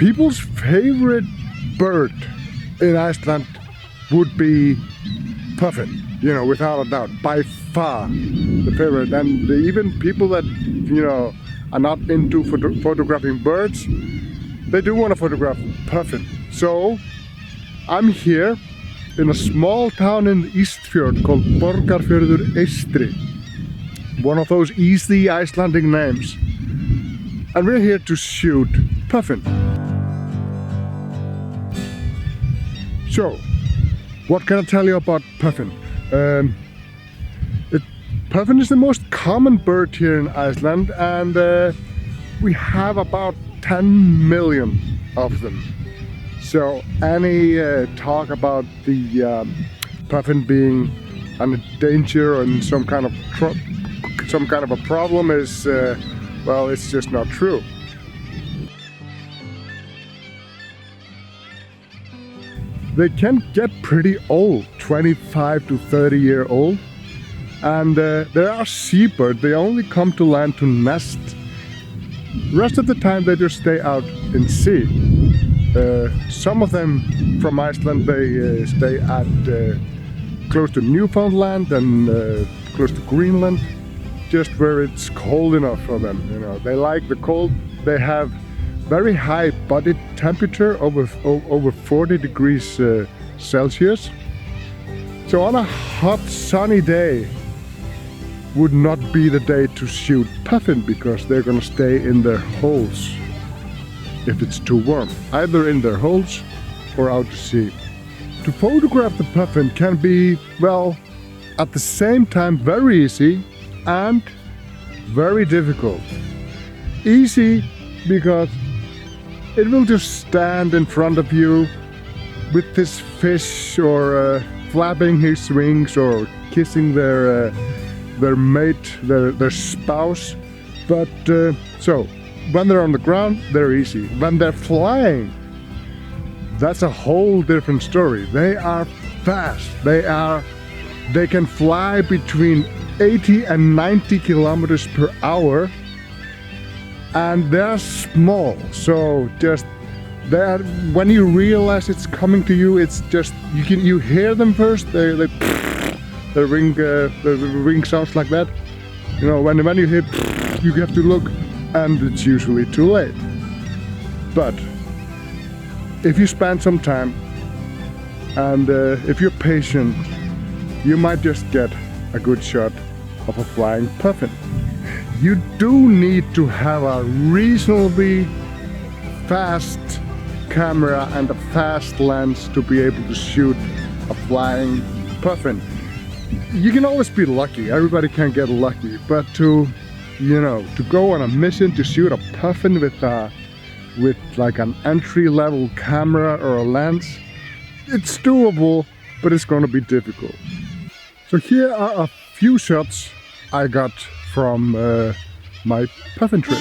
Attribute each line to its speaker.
Speaker 1: people's favorite bird in Iceland would be puffin, you know, without a doubt, by far the favorite. And even people that, you know, are not into photographing birds, they do want to photograph puffin. So I'm here in a small town in the Eastfjord called Borgarfjörður Eystri, one of those easy Icelandic names. And we're here to shoot puffin. So, what can I tell you about puffin? Puffin is the most common bird here in Iceland, and we have about 10 million of them. So any talk about the puffin being in danger or in some kind of a problem is, well, it's just not true. They can get pretty old, 25 to 30 year old. And there are seabirds, they only come to land to nest. The rest of the time they just stay out in sea. Some of them from Iceland, they stay at close to Newfoundland and close to Greenland, just where it's cold enough for them. You know, they like the cold. They have very high body temperature, over 40 degrees Celsius. So on a hot sunny day would not be the day to shoot puffin, because they're gonna stay in their holes if it's too warm, either in their holes or out to sea. To photograph the puffin can be, well, at the same time very easy and very difficult. Easy because it will just stand in front of you with this fish, or flapping his wings, or kissing their mate, their spouse. But so when they're on the ground, they're easy. When they're flying, that's a whole different story. They are fast. They can fly between 80 and 90 kilometers per hour, and they're small. So just that, when you realize it's coming to you, it's just you hear them first. The ring sounds like that. You know, when you hear, you have to look, and it's usually too late. But if you spend some time and if you're patient, you might just get a good shot of a flying puffin. You do need to have a reasonably fast camera and a fast lens to be able to shoot a flying puffin. You can always be lucky, everybody can get lucky, but to go on a mission to shoot a puffin with like an entry-level camera or a lens, it's doable, but it's going to be difficult. So here are a few shots I got from my puffin trip.